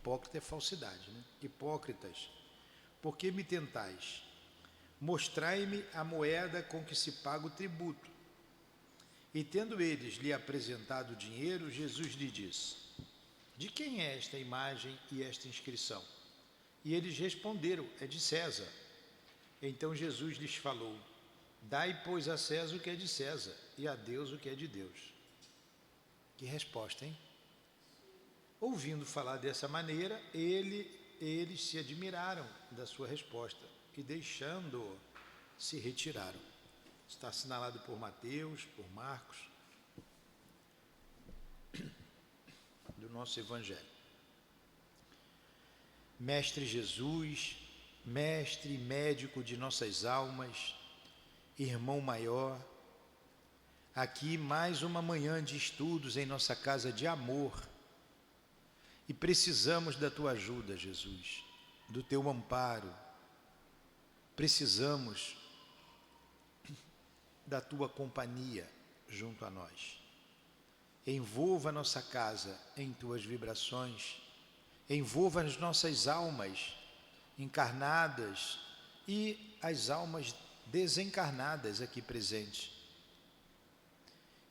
hipócrita é falsidade, né? Hipócritas, por que me tentais? Mostrai-me a moeda com que se paga o tributo. E tendo eles lhe apresentado o dinheiro, Jesus lhe disse: de quem é esta imagem e esta inscrição? E eles responderam: é de César. Então Jesus lhes falou: dai, pois, a César o que é de César, e a Deus o que é de Deus. Que resposta, hein? Ouvindo falar dessa maneira, eles se admiraram da sua resposta e, deixando-o, se retiraram. Está assinalado por Mateus, por Marcos, do nosso Evangelho. Mestre Jesus, mestre e médico de nossas almas, irmão maior, aqui mais uma manhã de estudos em nossa casa de amor, e precisamos da tua ajuda, Jesus, do teu amparo, precisamos da tua companhia junto a nós. Envolva a nossa casa em tuas vibrações, envolva as nossas almas encarnadas e as almas desencarnadas aqui presentes.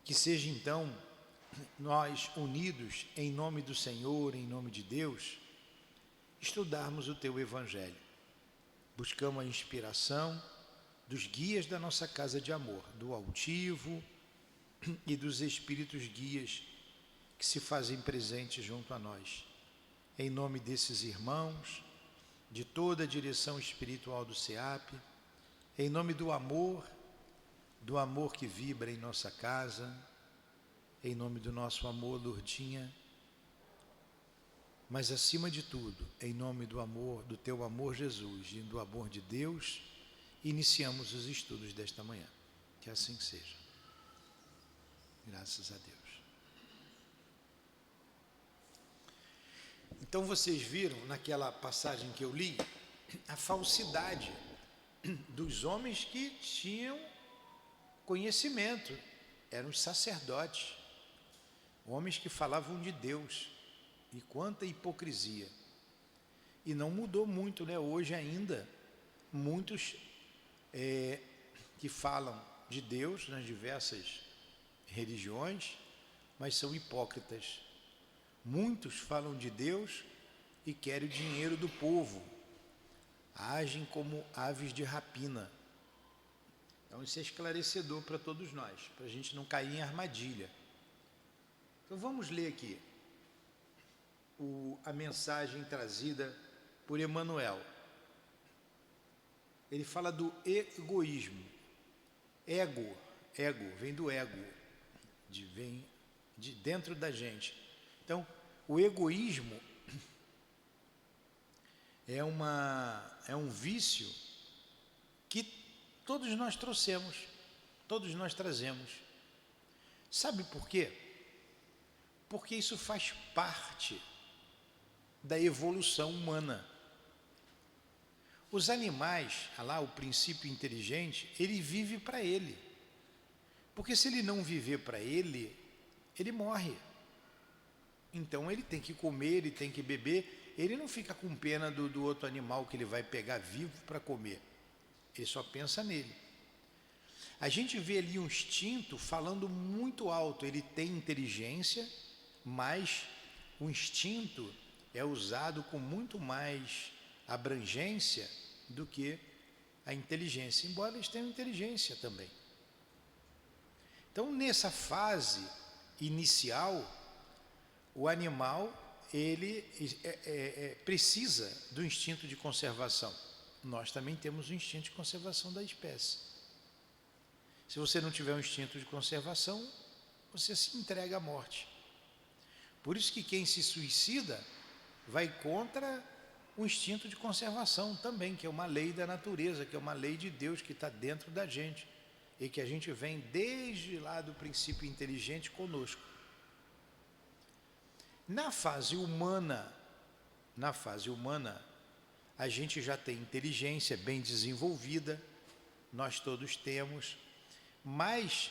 Que seja então nós unidos em nome do Senhor, em nome de Deus, estudarmos o teu Evangelho. Buscamos a inspiração dos guias da nossa casa de amor, do altivo e dos espíritos guias que se fazem presentes junto a nós. Em nome desses irmãos, de toda a direção espiritual do SEAP, em nome do amor que vibra em nossa casa, em nome do nosso amor, Lourdinha, mas acima de tudo, em nome do amor, do teu amor, Jesus, e do amor de Deus, iniciamos os estudos desta manhã. Que assim seja. Graças a Deus. Então vocês viram naquela passagem que eu li a falsidade dos homens que tinham conhecimento, eram os sacerdotes, homens que falavam de Deus, e quanta hipocrisia. E não mudou muito, né? Hoje ainda, muitos que falam de Deus nas diversas religiões, mas são hipócritas. Muitos falam de Deus e querem o dinheiro do povo, agem como aves de rapina. Então isso é esclarecedor para todos nós, para a gente não cair em armadilha. Então vamos ler aqui a mensagem trazida por Emmanuel. Ele fala do egoísmo. Ego, vem do ego, vem de dentro da gente. Então, o egoísmo é um vício que todos nós trouxemos, todos nós trazemos. Sabe por quê? Porque isso faz parte da evolução humana. Os animais, lá o princípio inteligente, ele vive para ele. Porque se ele não viver para ele, ele morre. Então ele tem que comer, ele tem que beber, ele não fica com pena do outro animal que ele vai pegar vivo para comer. Ele só pensa nele. A gente vê ali um instinto falando muito alto, ele tem inteligência, mas o instinto é usado com muito mais abrangência do que a inteligência, embora eles tenham inteligência também. Então, nessa fase inicial, o animal ele precisa do instinto de conservação. Nós também temos o instinto de conservação da espécie. Se você não tiver um instinto de conservação, você se entrega à morte. Por isso que quem se suicida vai contra o instinto de conservação também, que é uma lei da natureza, que é uma lei de Deus que está dentro da gente e que a gente vem desde lá do princípio inteligente conosco. Na fase humana, a gente já tem inteligência bem desenvolvida, nós todos temos, mas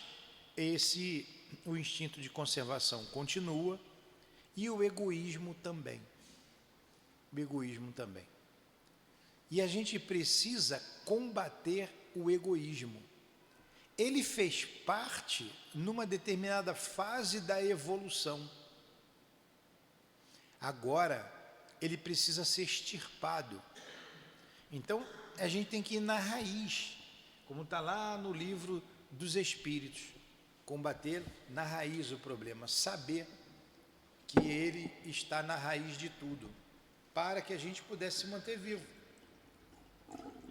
o instinto de conservação continua e o egoísmo também. egoísmo também. E a gente precisa combater o egoísmo. Ele fez parte numa determinada fase da evolução. Agora, ele precisa ser extirpado. Então, a gente tem que ir na raiz, como está lá no livro dos Espíritos. Combater na raiz o problema, saber que ele está na raiz de tudo, para que a gente pudesse se manter vivo,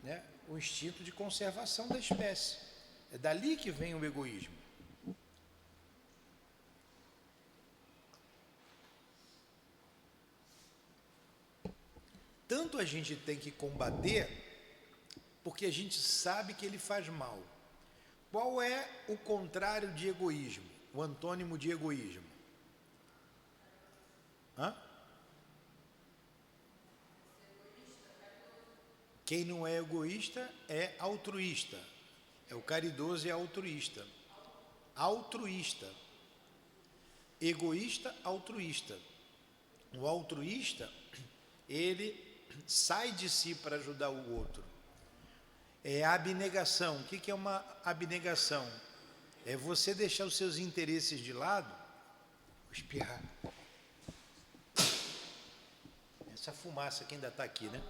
né? O instinto de conservação da espécie. É dali que vem o egoísmo. Tanto a gente tem que combater, porque a gente sabe que ele faz mal. Qual é o contrário de egoísmo? O antônimo de egoísmo? Quem não é egoísta é altruísta. É o caridoso e altruísta. Altruísta. Egoísta, altruísta. O altruísta, ele sai de si para ajudar o outro. É a abnegação. O que é uma abnegação? É você deixar os seus interesses de lado. Vou espirrar. Essa fumaça que ainda está aqui, né?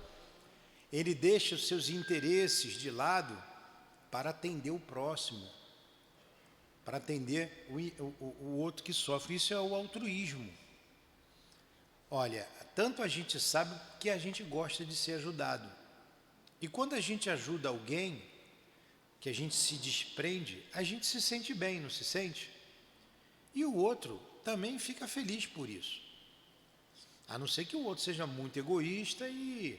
Ele deixa os seus interesses de lado para atender o próximo, para atender o outro que sofre. Isso é o altruísmo. Olha, tanto a gente sabe que a gente gosta de ser ajudado. E quando a gente ajuda alguém, que a gente se desprende, a gente se sente bem, não se sente? E o outro também fica feliz por isso. A não ser que o outro seja muito egoísta e,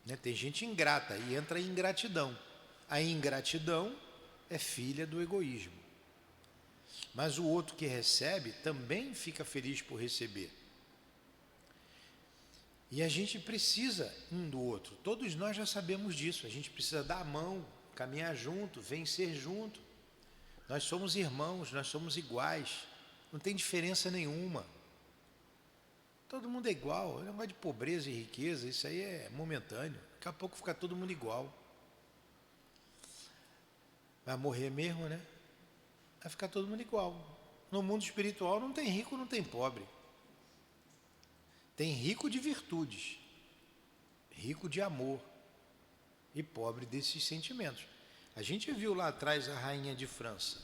né, tem gente ingrata e entra em ingratidão. A ingratidão é filha do egoísmo. Mas o outro que recebe também fica feliz por receber. E a gente precisa um do outro. Todos nós já sabemos disso. A gente precisa dar a mão, caminhar junto, vencer junto. Nós somos irmãos, nós somos iguais. Não tem diferença nenhuma. Todo mundo é igual. O negócio de pobreza e riqueza, isso aí é momentâneo. Daqui a pouco fica todo mundo igual. Vai morrer mesmo, né? Vai ficar todo mundo igual. No mundo espiritual não tem rico, não tem pobre. Tem rico de virtudes, rico de amor e pobre desses sentimentos. A gente viu lá atrás a rainha de França.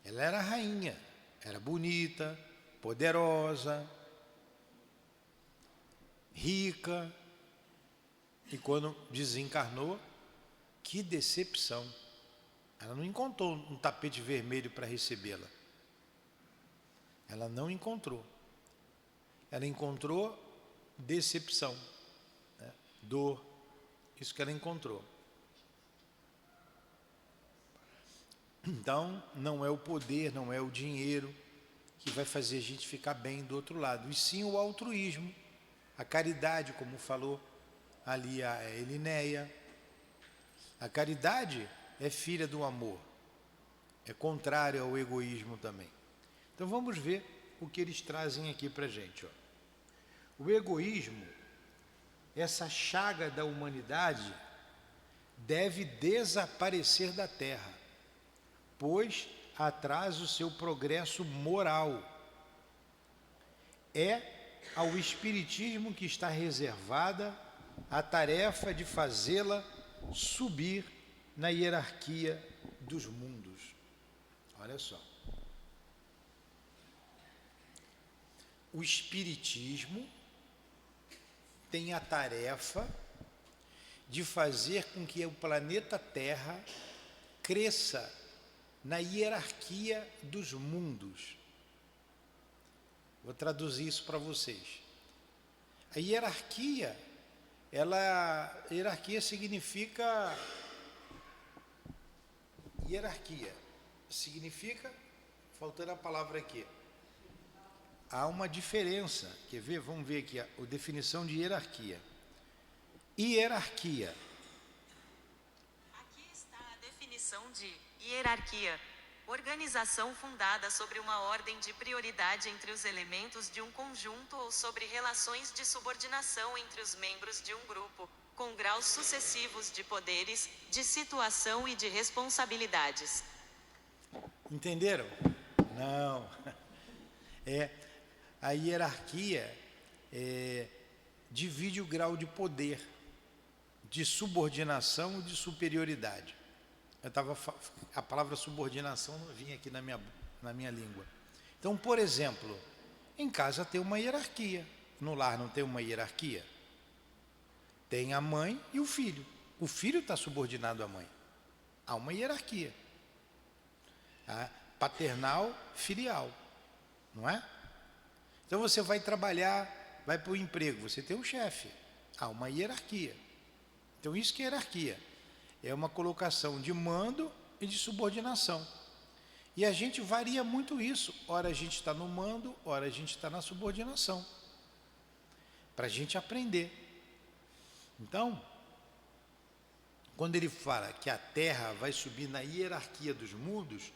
Ela era rainha, era bonita, poderosa, rica. E quando desencarnou, que decepção. Ela não encontrou um tapete vermelho para recebê-la. Ela não encontrou. Ela encontrou decepção, né? Dor, isso que ela encontrou. Então, não é o poder, não é o dinheiro que vai fazer a gente ficar bem do outro lado, e sim o altruísmo, a caridade, como falou ali a Elinéia. A caridade é filha do amor, é contrária ao egoísmo também. Então vamos ver o que eles trazem aqui para a gente. O egoísmo, essa chaga da humanidade, deve desaparecer da Terra, pois atrasa o seu progresso moral. É ao Espiritismo que está reservada a tarefa de fazê-la subir na hierarquia dos mundos. Olha só. O Espiritismo tem a tarefa de fazer com que o planeta Terra cresça na hierarquia dos mundos. Vou traduzir isso para vocês. A hierarquia, hierarquia significa faltando a palavra aqui. Há uma diferença, quer ver? Vamos ver aqui a definição de hierarquia. Hierarquia. Aqui está a definição de hierarquia. Organização fundada sobre uma ordem de prioridade entre os elementos de um conjunto ou sobre relações de subordinação entre os membros de um grupo, com graus sucessivos de poderes, de situação e de responsabilidades. Entenderam? Não. A hierarquia divide o grau de poder, de subordinação e de superioridade. A palavra subordinação não vinha aqui na minha língua. Então, por exemplo, em casa tem uma hierarquia. No lar não tem uma hierarquia? Tem a mãe e o filho. O filho está subordinado à mãe. Há uma hierarquia. Paternal, filial. Não é? Então você vai trabalhar, vai para o emprego, você tem um chefe. Há uma hierarquia. Então isso que é hierarquia. É uma colocação de mando e de subordinação. E a gente varia muito isso. Ora a gente está no mando, ora a gente está na subordinação. Para a gente aprender. Então, quando ele fala que a Terra vai subir na hierarquia dos mundos,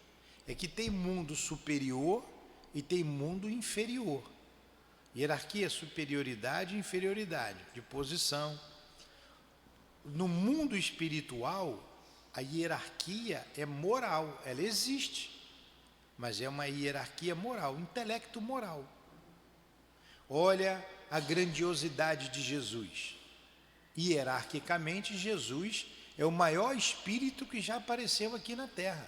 é que tem mundo superior e tem mundo inferior. Hierarquia é superioridade e inferioridade, de posição. No mundo espiritual, a hierarquia é moral, ela existe, mas é uma hierarquia moral, intelecto moral. Olha a grandiosidade de Jesus. Hierarquicamente, Jesus é o maior espírito que já apareceu aqui na Terra.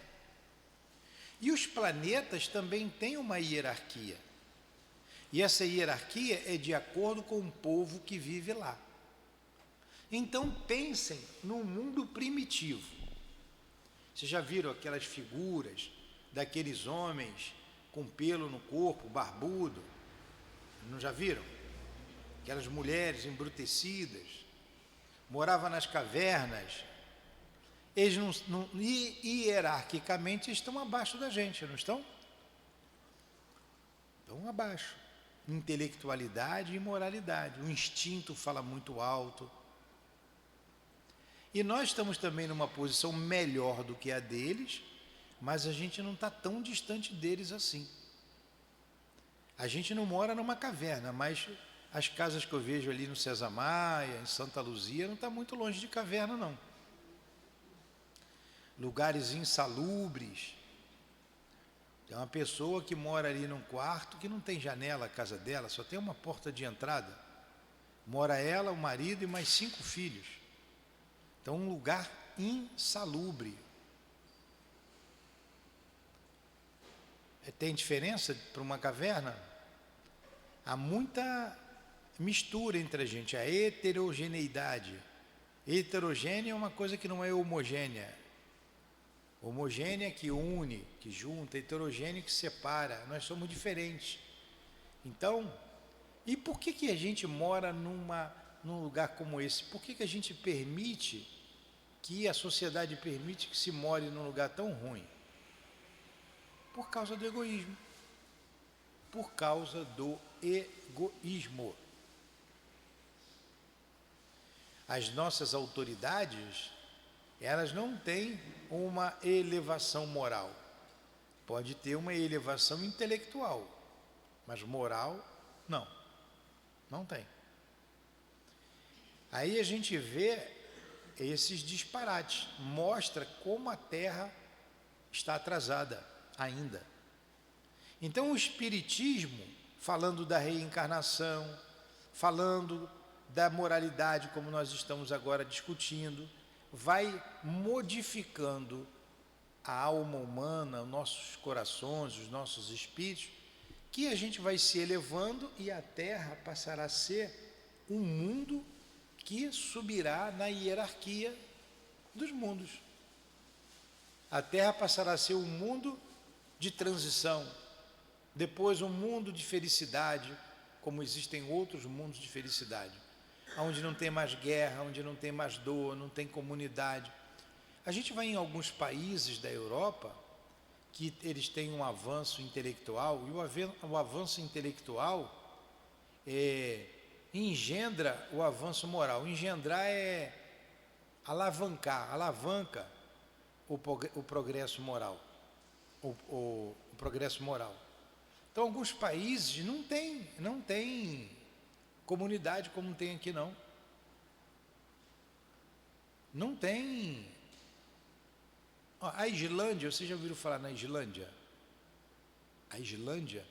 E os planetas também têm uma hierarquia. E essa hierarquia é de acordo com o povo que vive lá. Então pensem no mundo primitivo. Vocês já viram aquelas figuras daqueles homens com pelo no corpo, barbudo? Não já viram? Aquelas mulheres embrutecidas, moravam nas cavernas. Eles hierarquicamente estão abaixo da gente, não estão? Estão abaixo. Intelectualidade e moralidade. O instinto fala muito alto. E nós estamos também numa posição melhor do que a deles, mas a gente não está tão distante deles assim. A gente não mora numa caverna, mas as casas que eu vejo ali no César Maia, em Santa Luzia, não está muito longe de caverna, não. Lugares insalubres. Tem uma pessoa que mora ali num quarto que não tem janela a casa dela, só tem uma porta de entrada. Mora ela, o marido e mais 5 filhos. Então, um lugar insalubre. Tem diferença para uma caverna? Há muita mistura entre a gente, a heterogeneidade. Heterogênea é uma coisa que não é homogênea. Homogênea que une, que junta, heterogênea que separa. Nós somos diferentes. Então, e por que a gente mora num lugar como esse? Por que a gente permite, que a sociedade permite que se more num lugar tão ruim? Por causa do egoísmo. Por causa do egoísmo. As nossas autoridades, elas não têm uma elevação moral. Pode ter uma elevação intelectual, mas moral, não. Não tem. Aí a gente vê esses disparates. Mostra como a Terra está atrasada ainda. Então o Espiritismo, falando da reencarnação, falando da moralidade, como nós estamos agora discutindo, vai modificando a alma humana, os nossos corações, os nossos espíritos, que a gente vai se elevando e a Terra passará a ser um mundo que subirá na hierarquia dos mundos. A Terra passará a ser um mundo de transição, depois um mundo de felicidade, como existem outros mundos de felicidade, onde não tem mais guerra, onde não tem mais dor, não tem comunidade. A gente vai em alguns países da Europa que eles têm um avanço intelectual, e o avanço intelectual engendra o avanço moral. Engendrar é alavanca o progresso moral. o progresso moral. Então, alguns países não tem comunidade como tem aqui, não. Não tem. A Islândia, vocês já ouviram falar na Islândia? A Islândia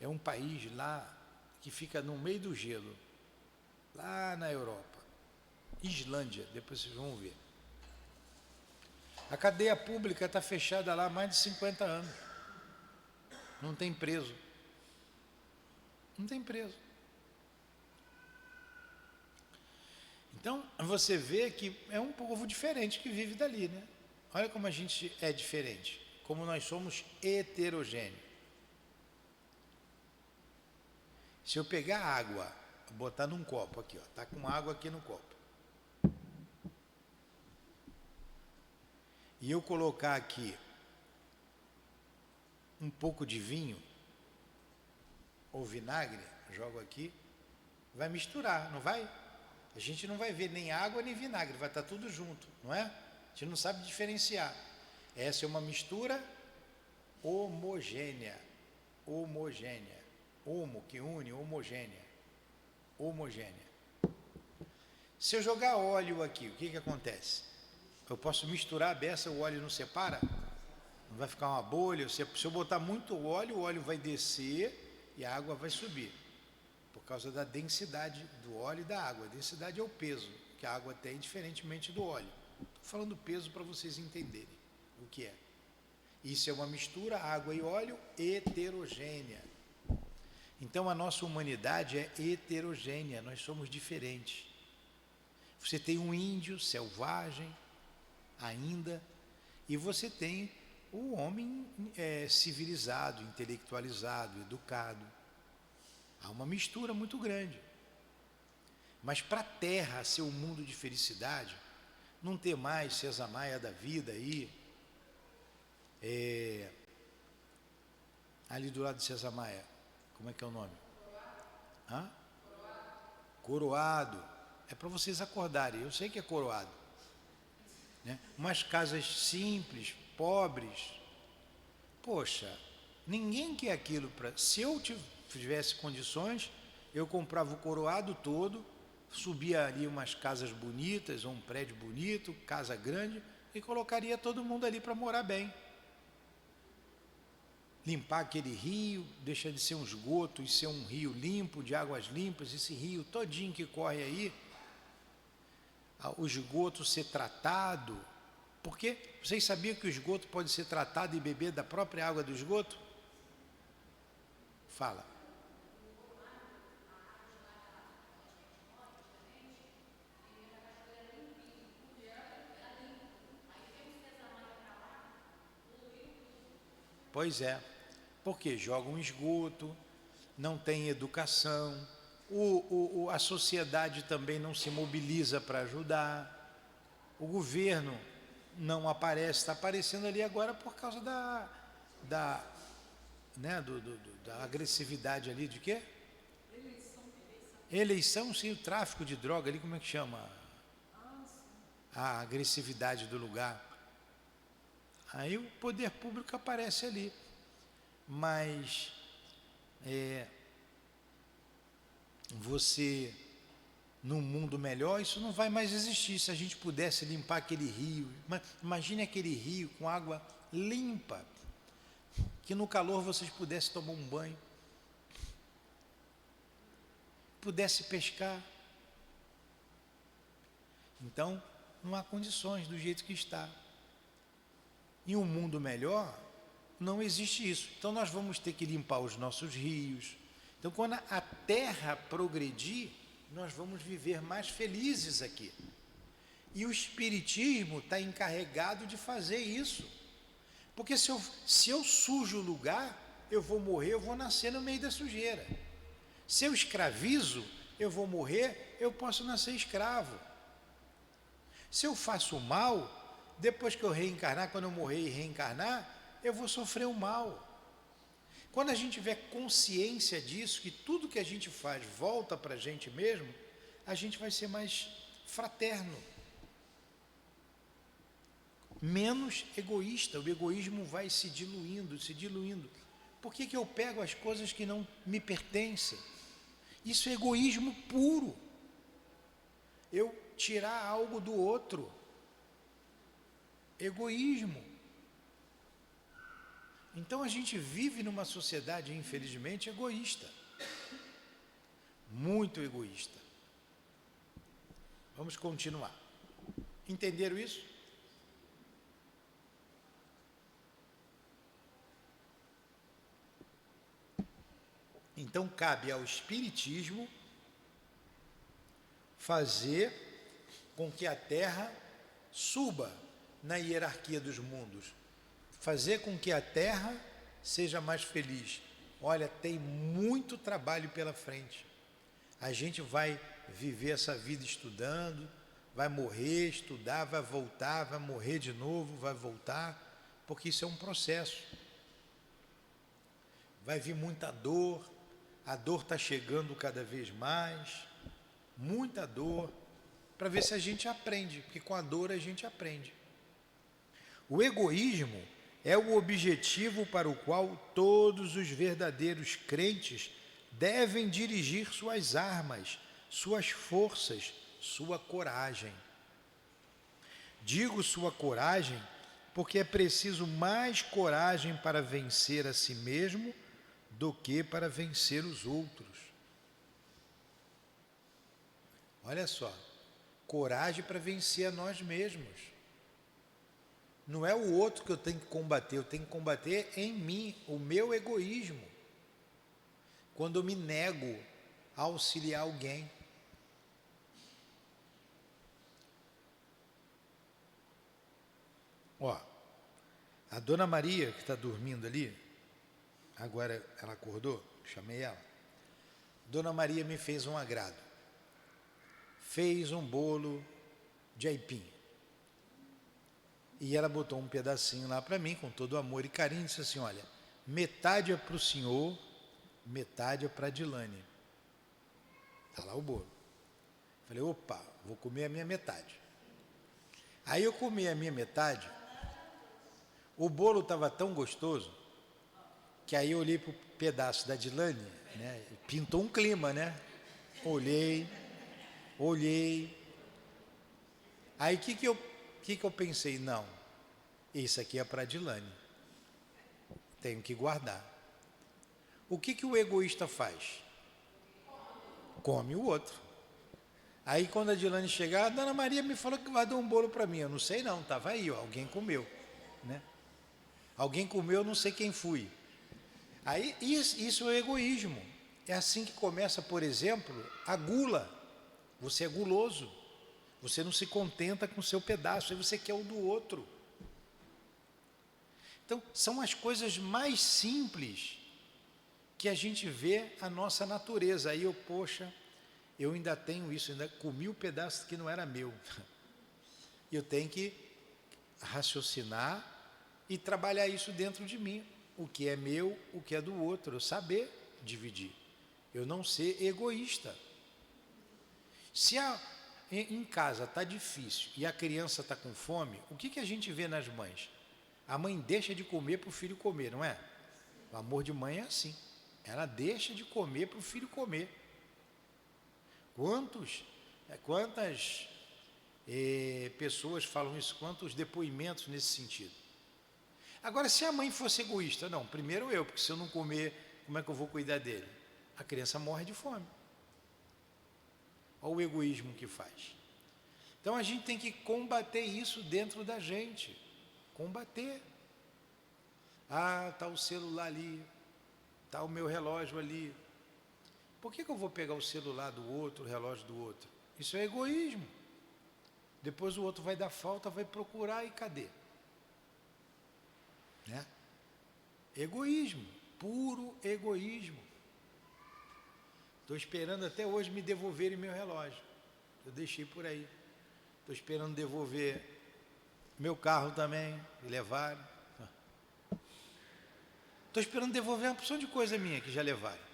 é um país lá que fica no meio do gelo, lá na Europa. Islândia, depois vocês vão ver. A cadeia pública está fechada lá há mais de 50 anos. Não tem preso. Não tem preso. Então, você vê que é um povo diferente que vive dali, né? Olha como a gente é diferente, como nós somos heterogêneos. Se eu pegar água, botar num copo aqui, ó, tá com água aqui no copo, e eu colocar aqui um pouco de vinho ou vinagre, jogo aqui, vai misturar, não vai? A gente não vai ver nem água nem vinagre, vai estar tudo junto, não é? A gente não sabe diferenciar. Essa é uma mistura homogênea. Homogênea. Homo, que une, homogênea. Homogênea. Se eu jogar óleo aqui, o que acontece? Eu posso misturar a beça, o óleo não separa? Não vai ficar uma bolha? Se eu botar muito óleo, o óleo vai descer e a água vai subir. Por causa da densidade do óleo e da água. A densidade é o peso que a água tem, diferentemente do óleo. Estou falando peso para vocês entenderem o que é. Isso é uma mistura, água e óleo, heterogênea. Então a nossa humanidade é heterogênea, nós somos diferentes. Você tem um índio selvagem ainda, e você tem o homem civilizado, intelectualizado, educado. Há uma mistura muito grande. Mas para a Terra ser um mundo de felicidade, não ter mais César Maia da vida aí, ali do lado de César Maia, como é que é o nome? Hã? Coroado. É para vocês acordarem, eu sei que é Coroado, né? Umas casas simples, pobres. Poxa, ninguém quer aquilo para... Se eu tivesse condições, eu comprava o Coroado todo, subia ali umas casas bonitas, ou um prédio bonito, casa grande, e colocaria todo mundo ali para morar bem. Limpar aquele rio, deixa de ser um esgoto e ser um rio limpo, de águas limpas, esse rio todinho que corre aí, o esgoto ser tratado, porque vocês sabiam que o esgoto pode ser tratado e beber da própria água do esgoto? Fala. Pois é, porque jogam esgoto, não tem educação, a sociedade também não se mobiliza para ajudar, o governo não aparece, está aparecendo ali agora por causa da agressividade ali, de quê? Eleição, sim, o tráfico de droga ali, como é que chama? A agressividade do lugar. Aí o poder público aparece ali, mas você, num mundo melhor, isso não vai mais existir. Se a gente pudesse limpar aquele rio, imagine aquele rio com água limpa, que no calor vocês pudessem tomar um banho, pudesse pescar. Então, não há condições do jeito que está. Em um mundo melhor, não existe isso. Então nós vamos ter que limpar os nossos rios. Então quando a terra progredir, nós vamos viver mais felizes aqui. E o Espiritismo está encarregado de fazer isso. Porque se eu sujo o lugar, eu vou morrer, eu vou nascer no meio da sujeira. Se eu escravizo, eu vou morrer, eu posso nascer escravo. Se eu faço mal, depois que eu reencarnar, quando eu morrer e reencarnar, eu vou sofrer o mal. Quando a gente tiver consciência disso, que tudo que a gente faz volta para a gente mesmo, a gente vai ser mais fraterno. menos egoísta. O egoísmo vai se diluindo, se diluindo. Por que eu pego as coisas que não me pertencem? Isso é egoísmo puro. Eu tirar algo do outro. Egoísmo. Então a gente vive numa sociedade, infelizmente, egoísta. Muito egoísta. Vamos continuar. Entenderam isso? Então cabe ao Espiritismo fazer com que a Terra suba na hierarquia dos mundos, fazer com que a Terra seja mais feliz. Olha, tem muito trabalho pela frente. A gente vai viver essa vida estudando, vai morrer, estudar, vai voltar, vai morrer de novo, vai voltar, porque isso é um processo. Vai vir muita dor, a dor está chegando cada vez mais, muita dor, para ver se a gente aprende, porque com a dor a gente aprende. O egoísmo é o objetivo para o qual todos os verdadeiros crentes devem dirigir suas armas, suas forças, sua coragem. Digo sua coragem porque é preciso mais coragem para vencer a si mesmo do que para vencer os outros. Olha só, coragem para vencer a nós mesmos. Não é o outro que eu tenho que combater, eu tenho que combater em mim, o meu egoísmo. Quando eu me nego a auxiliar alguém. Ó, a Dona Maria, que está dormindo ali, agora ela acordou, chamei ela. Dona Maria me fez um agrado. Fez um bolo de aipim. E ela botou um pedacinho lá para mim, com todo amor e carinho, e disse assim, olha, metade é para o senhor, metade é para a Dilane. Está lá o bolo. Falei, opa, vou comer a minha metade. Aí eu comi a minha metade, o bolo estava tão gostoso, que aí eu olhei para o pedaço da Dilane, né, pintou um clima, né? Olhei. Aí o que eu pensei? Não, isso aqui é para a Dilane. Tenho que guardar. O que o egoísta faz? Come o outro. Aí quando a Dilane chegar, a Dona Maria me falou que vai dar um bolo para mim. Eu não sei não, estava aí, ó, alguém comeu, né? Alguém comeu, não sei quem fui. Aí isso é o egoísmo. É assim que começa, por exemplo, a gula. Você é guloso. Você não se contenta com o seu pedaço, aí você quer o do outro. Então, são as coisas mais simples que a gente vê a nossa natureza. Aí poxa, eu ainda tenho isso, ainda comi o pedaço que não era meu. Eu tenho que raciocinar e trabalhar isso dentro de mim. O que é meu, o que é do outro. Eu saber dividir. Eu não ser egoísta. Se em casa está difícil e a criança está com fome, o que a gente vê nas mães? A mãe deixa de comer para o filho comer, não é? O amor de mãe é assim. Ela deixa de comer para o filho comer. Quantas pessoas falam isso? Quantos depoimentos nesse sentido? Agora, se a mãe fosse egoísta, não, primeiro eu, porque se eu não comer, como é que eu vou cuidar dele? A criança morre de fome. Olha o egoísmo que faz. Então a gente tem que combater isso dentro da gente. Combater. Ah, está o celular ali, está o meu relógio ali. Por que eu vou pegar o celular do outro, o relógio do outro? Isso é egoísmo. Depois o outro vai dar falta, vai procurar e cadê? Né? Egoísmo, puro egoísmo. Estou esperando até hoje me devolverem meu relógio. Eu deixei por aí. Estou esperando devolver meu carro também, e levaram. Estou esperando devolver uma porção de coisa minha que já levaram.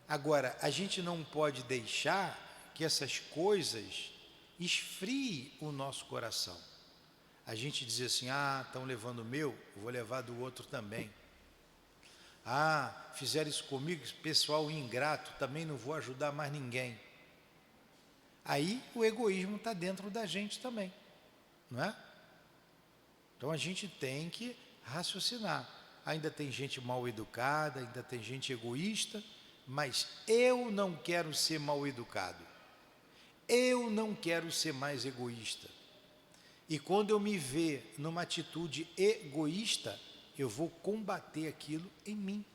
Agora, a gente não pode deixar que essas coisas esfrie o nosso coração. A gente diz assim, ah, estão levando o meu, eu vou levar do outro também. Ah, fizeram isso comigo, pessoal ingrato, também não vou ajudar mais ninguém. Aí o egoísmo está dentro da gente também, não é? Então a gente tem que raciocinar. Ainda tem gente mal educada, ainda tem gente egoísta, mas eu não quero ser mal educado. Eu não quero ser mais egoísta. E quando eu me ver numa atitude egoísta, eu vou combater aquilo em mim.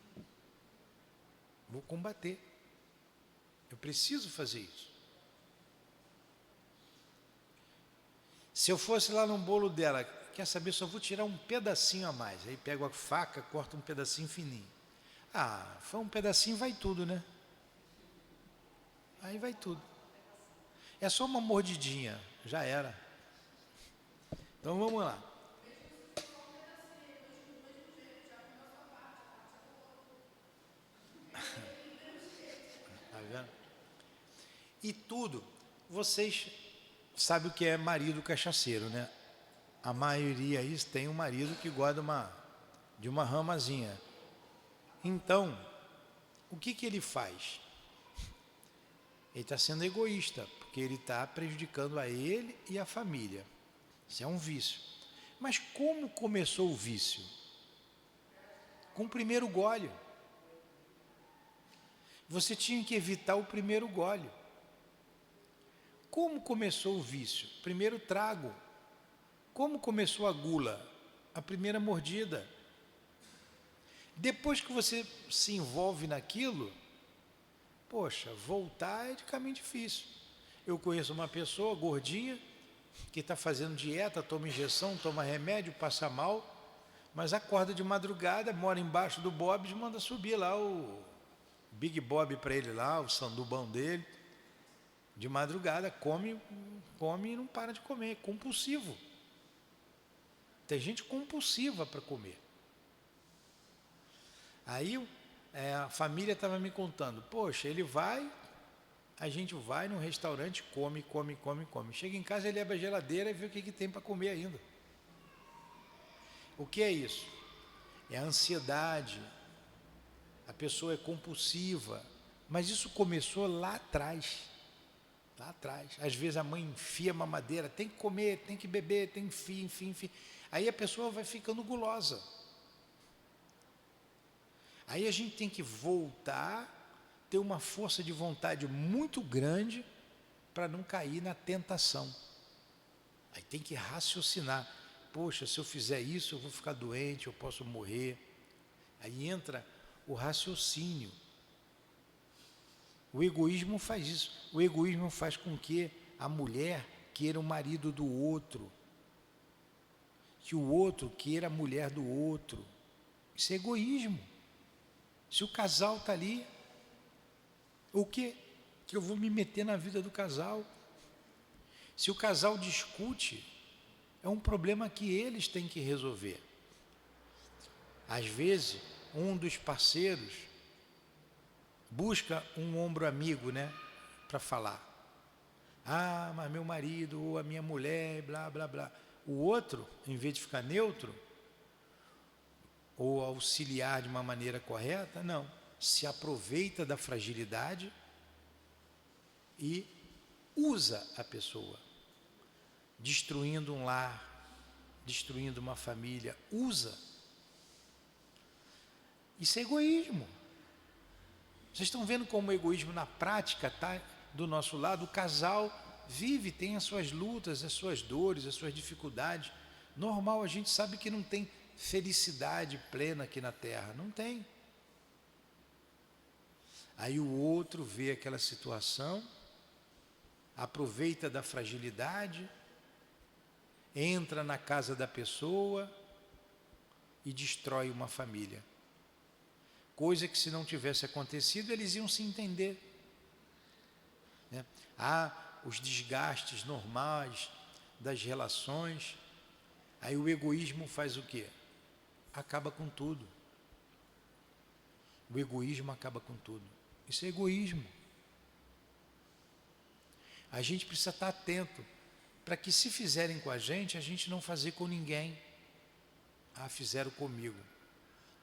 Vou combater. Eu preciso fazer isso. Se eu fosse lá no bolo dela, quer saber, só vou tirar um pedacinho a mais. Aí pego a faca, corto um pedacinho fininho. Ah, foi um pedacinho, vai tudo, né? Aí vai tudo. É só uma mordidinha, já era. Então vamos lá. Tá vendo? E tudo, vocês sabem o que é marido cachaceiro, né? A maioria aí tem um marido que gosta de uma ramazinha. Então, o que ele faz? Ele está sendo egoísta, porque ele está prejudicando a ele e a família. Isso é um vício. Mas como começou o vício? Com o primeiro gole. Você tinha que evitar o primeiro gole. Como começou o vício? Primeiro trago. Como começou a gula? A primeira mordida. Depois que você se envolve naquilo, poxa, voltar é de caminho difícil. Eu conheço uma pessoa gordinha que está fazendo dieta, toma injeção, toma remédio, passa mal, mas acorda de madrugada, mora embaixo do Bob's, manda subir lá o Big Bob para ele lá, o sandubão dele. De madrugada, come e não para de comer, compulsivo. Tem gente compulsiva para comer. Aí a família estava me contando, poxa, a gente vai num restaurante, come. Chega em casa, ele abre a geladeira e vê o que tem para comer ainda. O que é isso? É a ansiedade, a pessoa é compulsiva, mas isso começou lá atrás. Lá atrás. Às vezes a mãe enfia mamadeira, tem que comer, tem que beber, tem enfia. Aí a pessoa vai ficando gulosa. Aí a gente tem que voltar, ter uma força de vontade muito grande para não cair na tentação. Aí tem que raciocinar. Poxa, se eu fizer isso, eu vou ficar doente, eu posso morrer. Aí entra o raciocínio. O egoísmo faz isso. O egoísmo faz com que a mulher queira o marido do outro, que o outro queira a mulher do outro. Isso é egoísmo. Se o casal está ali, o que eu vou me meter na vida do casal? Se o casal discute, é um problema que eles têm que resolver. Às vezes, um dos parceiros busca um ombro amigo, né, para falar. Ah, mas meu marido ou a minha mulher, blá, blá, blá. O outro, em vez de ficar neutro, ou auxiliar de uma maneira correta, não. Se aproveita da fragilidade e usa a pessoa, destruindo um lar, destruindo uma família, usa. Isso é egoísmo. Vocês estão vendo como o egoísmo na prática está do nosso lado? O casal vive, tem as suas lutas, as suas dores, as suas dificuldades. Normal, a gente sabe que não tem felicidade plena aqui na terra, não tem. Aí o outro vê aquela situação, aproveita da fragilidade, entra na casa da pessoa e destrói uma família. Coisa que, se não tivesse acontecido, eles iam se entender, né? Há os desgastes normais das relações. Aí o egoísmo faz o quê? Acaba com tudo. O egoísmo acaba com tudo. Isso é egoísmo. A gente precisa estar atento para que, se fizerem com a gente não fazer com ninguém. Ah, fizeram comigo,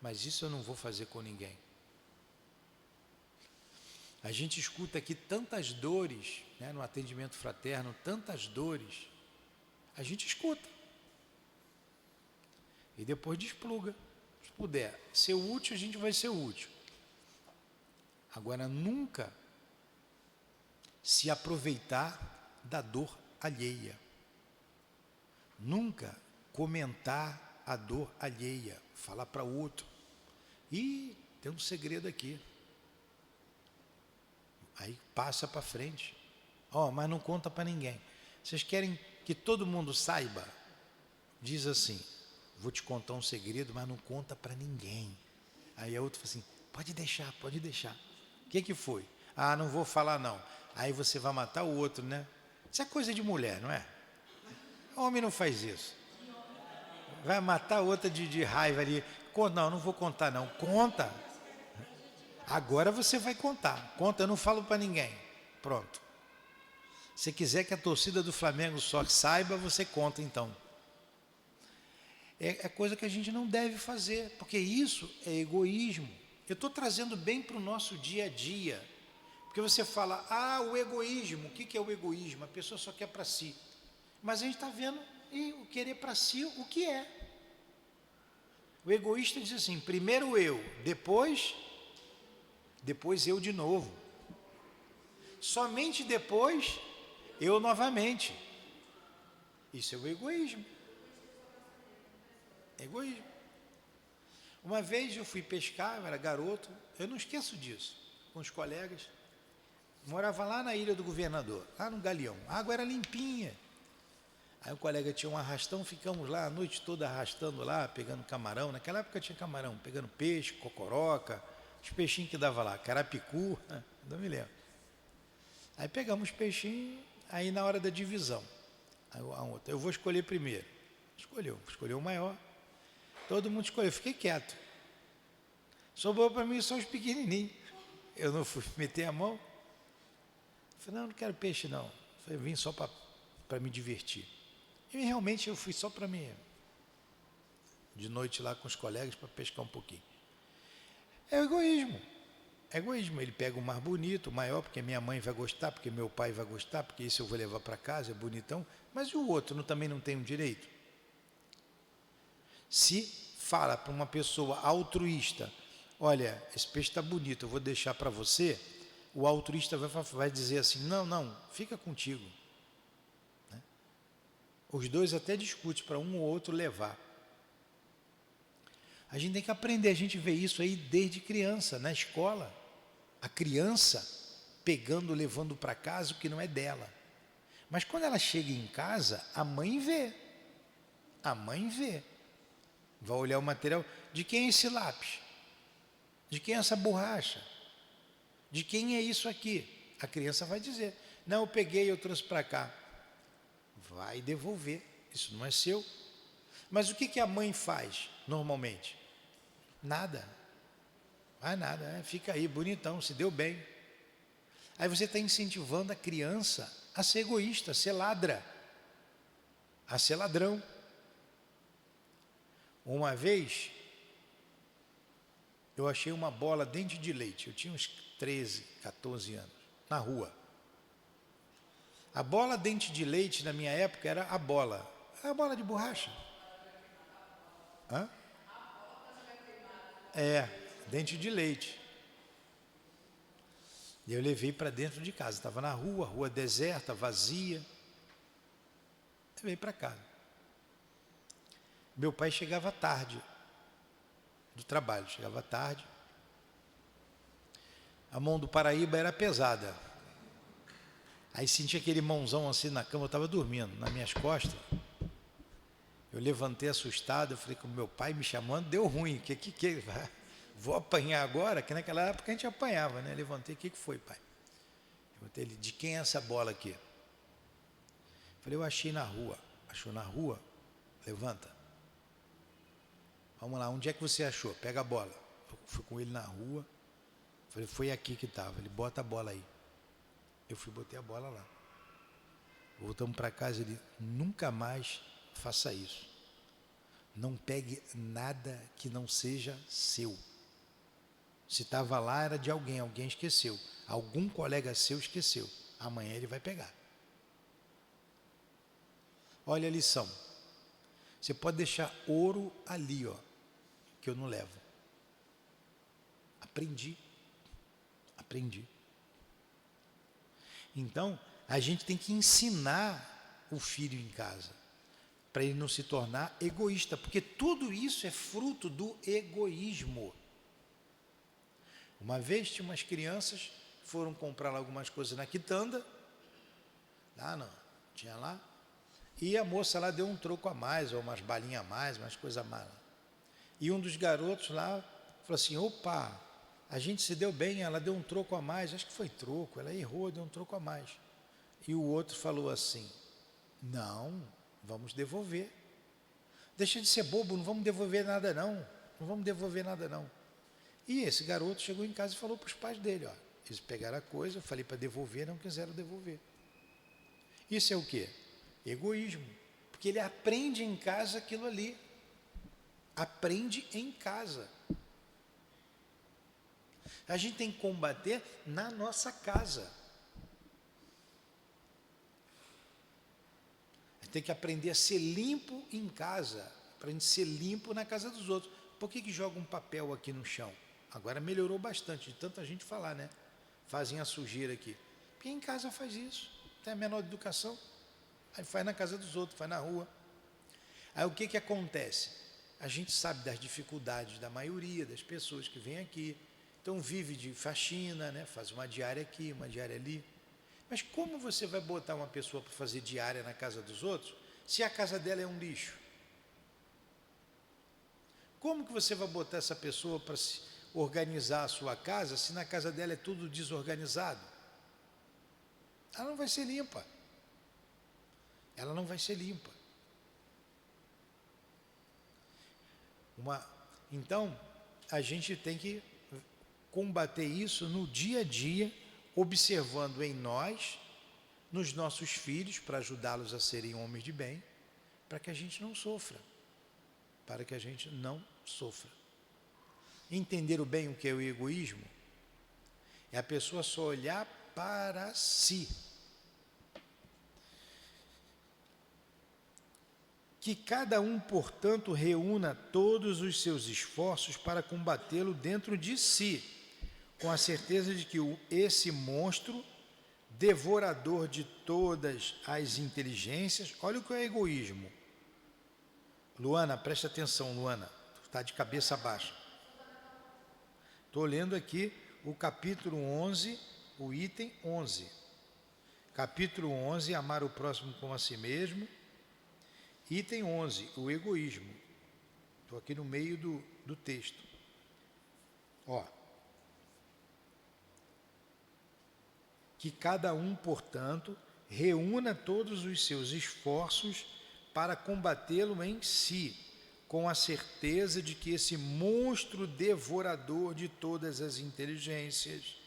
mas isso eu não vou fazer com ninguém. A gente escuta aqui tantas dores, né, no atendimento fraterno, tantas dores. A gente escuta. E depois despluga. Se puder ser útil, a gente vai ser útil. Agora, nunca se aproveitar da dor alheia. Nunca comentar a dor alheia. Falar para o outro. Ih, tem um segredo aqui. Aí passa para frente. Mas não conta para ninguém. Vocês querem que todo mundo saiba? Diz assim: vou te contar um segredo, mas não conta para ninguém. Aí a outra fala assim: pode deixar, pode deixar. O que foi? Ah, não vou falar não. Aí você vai matar o outro, né? Isso é coisa de mulher, não é? Homem não faz isso. Vai matar outra de raiva ali. Não vou contar não. Conta. Agora você vai contar. Conta, eu não falo para ninguém. Pronto. Se quiser que a torcida do Flamengo só saiba, você conta então. É coisa que a gente não deve fazer, porque isso é egoísmo. Eu estou trazendo bem para o nosso dia a dia. Porque você fala, o egoísmo. O que é o egoísmo? A pessoa só quer para si. Mas a gente está vendo o querer para si o que é. O egoísta diz assim: primeiro eu, depois eu de novo. Somente depois eu novamente. Isso é o egoísmo. Egoísmo. Uma vez eu fui pescar, eu era garoto, eu não esqueço disso, com os colegas. Morava lá na Ilha do Governador, lá no Galeão. A água era limpinha. Aí o colega tinha um arrastão, ficamos lá a noite toda arrastando lá, pegando camarão. Naquela época tinha camarão, pegando peixe, cocoroca, os peixinhos que dava lá, carapicu, não me lembro. Aí pegamos os peixinhos, aí na hora da divisão, aí a outra, eu vou escolher primeiro. Escolheu o maior. Todo mundo escolheu, fiquei quieto. Sobrou para mim só os pequenininhos. Eu não fui meter a mão. Falei, não quero peixe não. Eu vim só para me divertir. E realmente eu fui só para mim, de noite lá com os colegas, para pescar um pouquinho. É o egoísmo. É egoísmo. Ele pega o mais bonito, o maior, porque minha mãe vai gostar, porque meu pai vai gostar, porque esse eu vou levar para casa, é bonitão. Mas e o outro também não tem um direito? Se fala para uma pessoa altruísta, olha, esse peixe está bonito, eu vou deixar para você, o altruísta vai dizer assim, não, fica contigo. Né? Os dois até discutem para um ou outro levar. A gente tem que aprender, a gente vê isso aí desde criança, na escola. A criança pegando, levando para casa o que não é dela. Mas quando ela chega em casa, a mãe vê. A mãe vê. Vai olhar o material. De quem é esse lápis? De quem é essa borracha? De quem é isso aqui? A criança vai dizer, não, eu peguei, eu trouxe para cá. Vai devolver, isso não é seu. Mas o que a mãe faz normalmente? Nada. Vai nada, fica aí, bonitão, se deu bem. Aí você está incentivando a criança a ser egoísta, a ser ladra, a ser ladrão. Uma vez, eu achei uma bola dente de leite, eu tinha uns 13, 14 anos, na rua. A bola dente de leite, na minha época, era a bola de borracha. Hã? Dente de leite. E eu levei para dentro de casa, estava na rua deserta, vazia. Levei para casa. Meu pai chegava tarde do trabalho, chegava tarde. A mão do Paraíba era pesada. Aí senti aquele mãozão assim na cama, eu estava dormindo, nas minhas costas. Eu levantei assustado, eu falei com meu pai me chamando, deu ruim, que vou apanhar agora? Que naquela época a gente apanhava, né? Levantei, o que foi, pai? Levantei ele, de quem é essa bola aqui? Falei, eu achei na rua. Achou na rua? Levanta. Vamos lá, onde é que você achou? Pega a bola. Fui com ele na rua. Falei, foi aqui que estava. Ele, bota a bola aí. Eu fui, botei a bola lá. Voltamos para casa, ele, nunca mais faça isso. Não pegue nada que não seja seu. Se estava lá, era de alguém, alguém esqueceu. Algum colega seu esqueceu. Amanhã ele vai pegar. Olha a lição. Você pode deixar ouro ali, ó, que eu não levo. Aprendi. Então, a gente tem que ensinar o filho em casa, para ele não se tornar egoísta, porque tudo isso é fruto do egoísmo. Uma vez tinha umas crianças, foram comprar lá algumas coisas na quitanda, lá não, tinha lá, e a moça lá deu um troco a mais, ou umas balinhas a mais, umas coisas a mais. E um dos garotos lá falou assim, opa, a gente se deu bem, ela deu um troco a mais, acho que foi troco, ela errou, deu um troco a mais. E o outro falou assim, não, vamos devolver. Deixa de ser bobo, não vamos devolver nada não, E esse garoto chegou em casa e falou para os pais dele, ó, eles pegaram a coisa, eu falei para devolver, não quiseram devolver. Isso é o quê? Egoísmo, porque ele aprende em casa aquilo ali. Aprende em casa. A gente tem que combater na nossa casa. A gente tem que aprender a ser limpo em casa, para a gente ser limpo na casa dos outros. Por que joga um papel aqui no chão? Agora melhorou bastante, de tanta gente falar, né? Fazem a sujeira aqui. Porque em casa faz isso, tem a menor educação. Aí faz na casa dos outros, faz na rua. Aí o que acontece? A gente sabe das dificuldades da maioria das pessoas que vêm aqui. Então vive de faxina, né? Faz uma diária aqui, uma diária ali. Mas como você vai botar uma pessoa para fazer diária na casa dos outros, se a casa dela é um lixo? Como que você vai botar essa pessoa para organizar a sua casa, se na casa dela é tudo desorganizado? Ela não vai ser limpa. Então, a gente tem que combater isso no dia a dia, observando em nós, nos nossos filhos, para ajudá-los a serem homens de bem, para que a gente não sofra. Entenderam bem o que é o egoísmo? É a pessoa só olhar para si. Que cada um, portanto, reúna todos os seus esforços para combatê-lo dentro de si, com a certeza de que esse monstro, devorador de todas as inteligências, olha o que é egoísmo. Luana, presta atenção, Luana, está de cabeça baixa. Estou lendo aqui o capítulo 11, o item 11. Capítulo 11, amar o próximo como a si mesmo. Item 11, o egoísmo. Estou aqui no meio do texto. Ó. Que cada um, portanto, reúna todos os seus esforços para combatê-lo em si, com a certeza de que esse monstro devorador de todas as inteligências,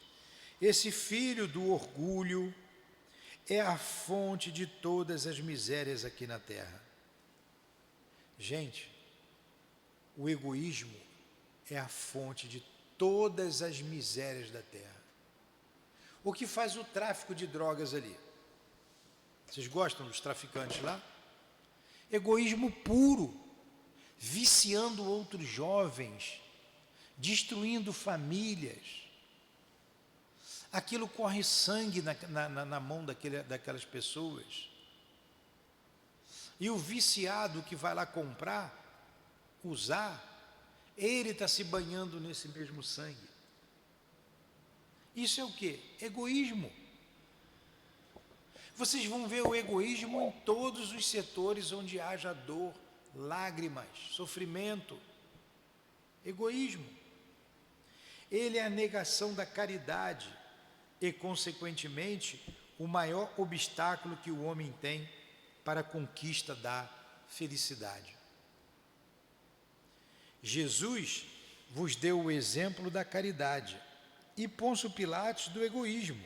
esse filho do orgulho, é a fonte de todas as misérias aqui na Terra. Gente, o egoísmo é a fonte de todas as misérias da Terra. O que faz o tráfico de drogas ali? Vocês gostam dos traficantes lá? Egoísmo puro, viciando outros jovens, destruindo famílias. Aquilo corre sangue na mão daquelas pessoas. E o viciado que vai lá comprar, usar, ele está se banhando nesse mesmo sangue. Isso é o quê? Egoísmo. Vocês vão ver o egoísmo em todos os setores onde haja dor, lágrimas, sofrimento. Egoísmo. Ele é a negação da caridade e, consequentemente, o maior obstáculo que o homem tem para a conquista da felicidade. Jesus vos deu o exemplo da caridade e Pôncio Pilatos do egoísmo.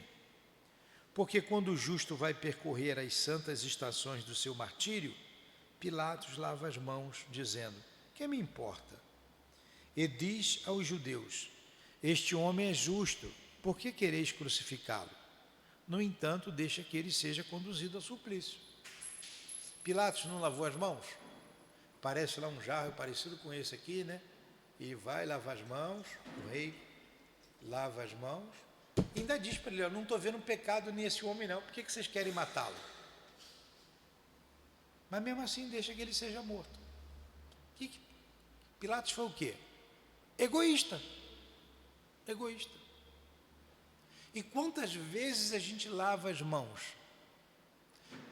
Porque quando o justo vai percorrer as santas estações do seu martírio, Pilatos lava as mãos, dizendo: que me importa? E diz aos judeus: este homem é justo, por que quereis crucificá-lo? No entanto, deixa que ele seja conduzido ao suplício. Pilatos não lavou as mãos? Parece lá um jarro parecido com esse aqui, né? E vai lavar as mãos, o rei lava as mãos, e ainda diz para ele: eu não estou vendo pecado nesse homem não, por que vocês querem matá-lo? Mas mesmo assim deixa que ele seja morto. Pilatos foi o quê? Egoísta. Egoísta. E quantas vezes a gente lava as mãos?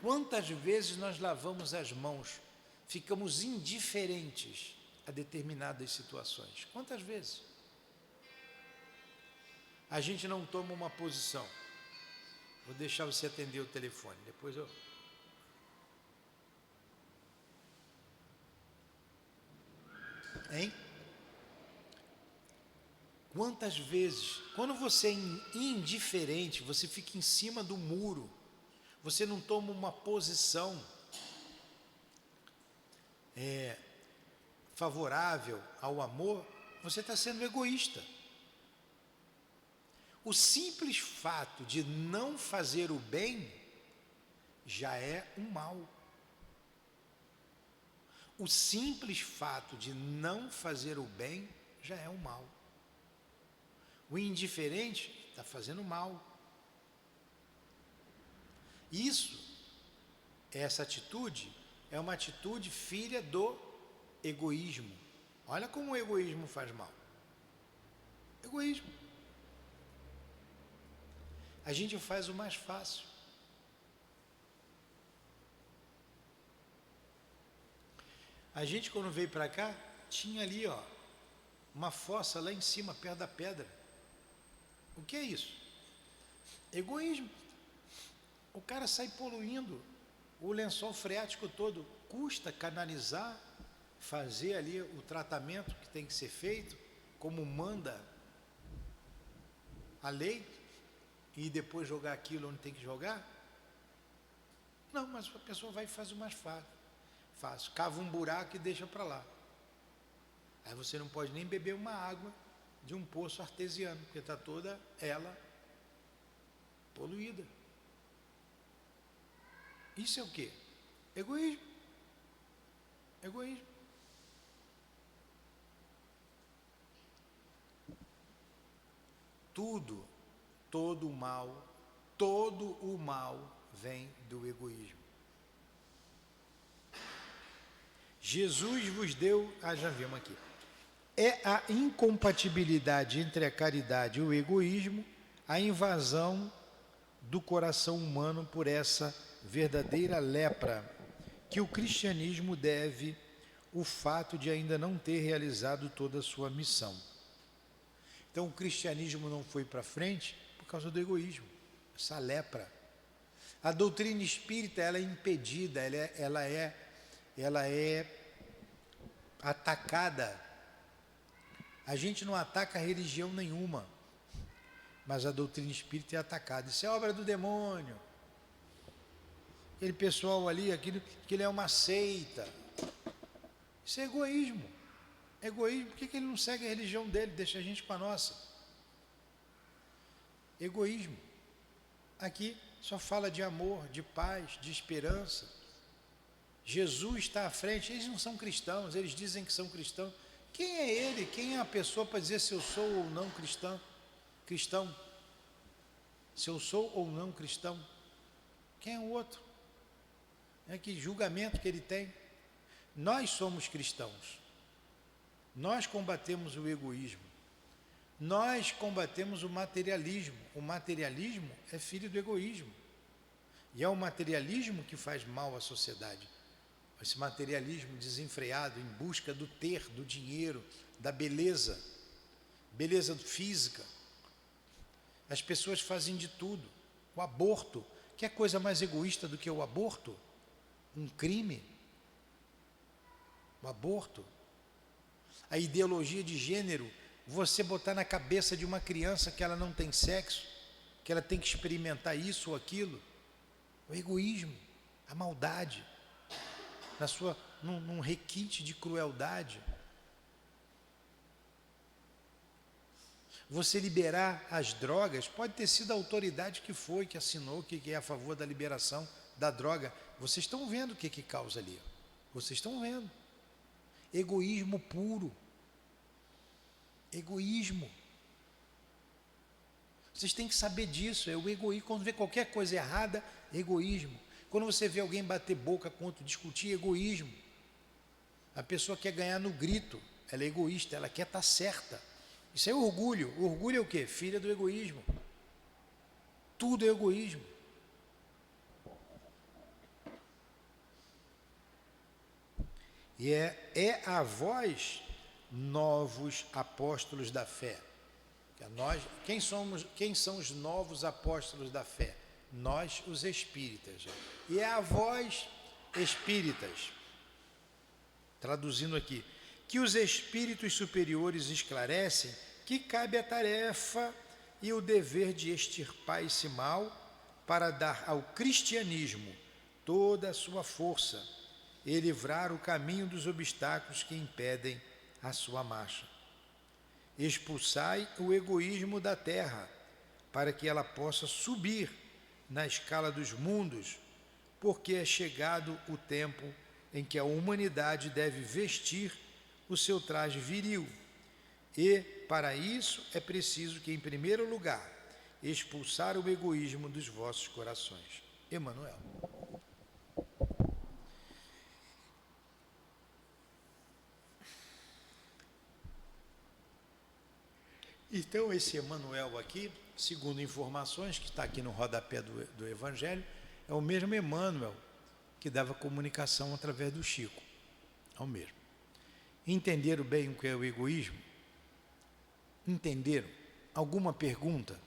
Quantas vezes nós lavamos as mãos, ficamos indiferentes a determinadas situações? Quantas vezes? A gente não toma uma posição. Vou deixar você atender o telefone, depois eu... Hein? Quantas vezes, quando você é indiferente, você fica em cima do muro, você não toma uma posição favorável ao amor, você está sendo egoísta. O simples fato de não fazer o bem já é um mal. O simples fato de não fazer o bem já é um mal. O indiferente está fazendo mal. Essa atitude é uma atitude filha do egoísmo. Olha como o egoísmo faz mal. Egoísmo. A gente faz o mais fácil. A gente, quando veio para cá, tinha ali, uma fossa lá em cima, perto da pedra. O que é isso? Egoísmo. O cara sai poluindo o lençol freático todo. Custa canalizar, fazer ali o tratamento que tem que ser feito, como manda a lei, e depois jogar aquilo onde tem que jogar? Não, mas a pessoa vai e faz o mais fácil. Cava um buraco e deixa para lá. Aí você não pode nem beber uma água de um poço artesiano, porque está toda ela poluída. Isso é o quê? Egoísmo. Egoísmo. Todo o mal vem do egoísmo. Jesus vos deu, já vimos aqui, é a incompatibilidade entre a caridade e o egoísmo, a invasão do coração humano por essa verdadeira lepra, que o cristianismo deve o fato de ainda não ter realizado toda a sua missão. Então o cristianismo não foi para frente por causa do egoísmo, essa lepra. A doutrina espírita, ela é impedida, ela é atacada. A gente não ataca religião nenhuma, mas a doutrina espírita é atacada. Isso é obra do demônio. Aquele pessoal ali, aquilo é uma seita. Isso é egoísmo. Egoísmo. Por que ele não segue a religião dele, deixa a gente com a nossa? Egoísmo. Aqui só fala de amor, de paz, de esperança. Jesus está à frente. Eles não são cristãos, eles dizem que são cristãos. Quem é ele? Quem é a pessoa para dizer se eu sou ou não cristão? Se eu sou ou não cristão? Quem é o outro? Que julgamento que ele tem? Nós somos cristãos. Nós combatemos o egoísmo. Nós combatemos o materialismo. O materialismo é filho do egoísmo. E é o materialismo que faz mal à sociedade. Esse materialismo desenfreado em busca do ter, do dinheiro, da beleza física. As pessoas fazem de tudo. O aborto, que é coisa mais egoísta do que o aborto? Um crime. O aborto. A ideologia de gênero, você botar na cabeça de uma criança que ela não tem sexo, que ela tem que experimentar isso ou aquilo. O egoísmo, a maldade, num requinte de crueldade. Você liberar as drogas, pode ter sido a autoridade que foi, que assinou, que é a favor da liberação da droga. Vocês estão vendo o que causa ali. Vocês estão vendo. Egoísmo puro. Egoísmo. Vocês têm que saber disso, é o egoísmo. Quando vê qualquer coisa errada, egoísmo. Quando você vê alguém bater boca contra, discutir, egoísmo. A pessoa quer ganhar no grito, ela é egoísta, ela quer estar certa. Isso é orgulho. Orgulho é o quê? Filha do egoísmo. Tudo é egoísmo. E é a vós, novos apóstolos da fé. Quem são os novos apóstolos da fé? Nós, os espíritas. E é a vós, espíritas, traduzindo aqui, que os espíritos superiores esclarecem que cabe a tarefa e o dever de extirpar esse mal para dar ao cristianismo toda a sua força e livrar o caminho dos obstáculos que impedem a sua marcha. Expulsai o egoísmo da terra, para que ela possa subir na escala dos mundos, porque é chegado o tempo em que a humanidade deve vestir o seu traje viril. E, para isso, é preciso que, em primeiro lugar, expulsar o egoísmo dos vossos corações. Emmanuel. Então, esse Emmanuel aqui, segundo informações que está aqui no rodapé do Evangelho, é o mesmo Emmanuel que dava comunicação através do Chico. É o mesmo. Entenderam bem o que é o egoísmo? Entenderam? Alguma pergunta?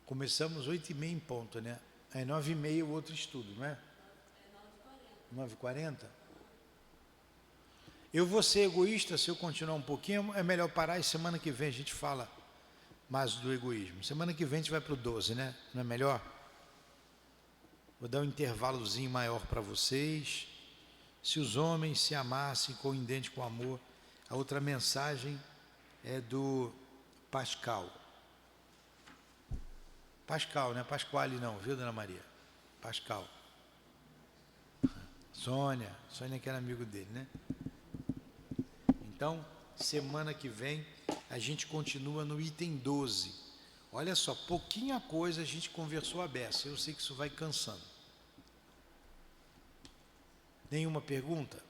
Começamos 8h30 em ponto, né? É 9h30 o outro estudo, não é? 9h40? Eu vou ser egoísta se eu continuar um pouquinho, é melhor parar e semana que vem a gente fala mais do egoísmo. Semana que vem a gente vai para o 12, né? Não é melhor? Vou dar um intervalozinho maior para vocês. Se os homens se amassem com idêntico amor. A outra mensagem é do Pascal. Pascal, não é Pasquale não, viu, Dona Maria? Pascal. Sônia que era amigo dele, né? Então, semana que vem, a gente continua no item 12. Olha só, pouquinha coisa a gente conversou a beça. Eu sei que isso vai cansando. Nenhuma pergunta?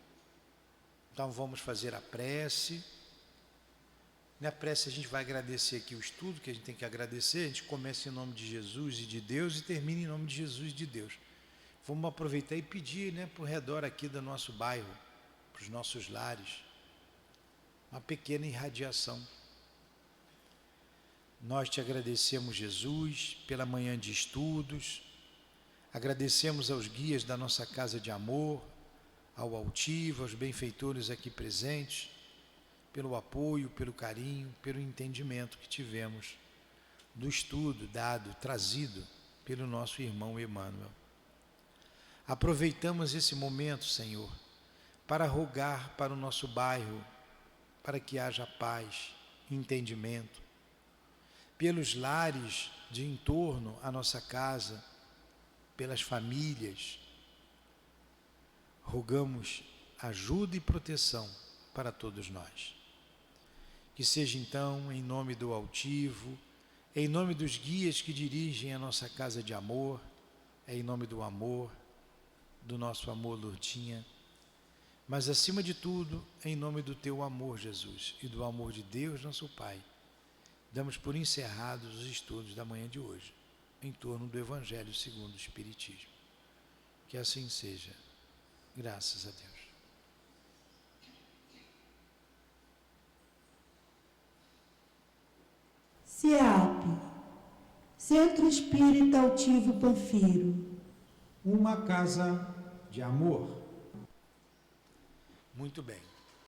Então vamos fazer a prece. Na prece a gente vai agradecer aqui o estudo, que a gente tem que agradecer. A gente começa em nome de Jesus e de Deus e termina em nome de Jesus e de Deus. Vamos aproveitar e pedir, né, por redor aqui do nosso bairro, para os nossos lares, uma pequena irradiação. Nós te agradecemos, Jesus, pela manhã de estudos. Agradecemos aos guias da nossa casa de amor, ao altivo, aos benfeitores aqui presentes, pelo apoio, pelo carinho, pelo entendimento que tivemos do estudo dado, trazido pelo nosso irmão Emmanuel. Aproveitamos esse momento, Senhor, para rogar para o nosso bairro, para que haja paz, entendimento, pelos lares de entorno à nossa casa, pelas famílias. Rogamos ajuda e proteção para todos nós. Que seja então em nome do altivo, em nome dos guias que dirigem a nossa casa de amor, em nome do amor, do nosso amor, Lourdinha, mas acima de tudo, em nome do teu amor, Jesus, e do amor de Deus, nosso Pai, damos por encerrados os estudos da manhã de hoje, em torno do Evangelho segundo o Espiritismo. Que assim seja. Graças a Deus. SEAP, Centro Espírita Altivo Panfiro. Uma casa de amor. Muito bem.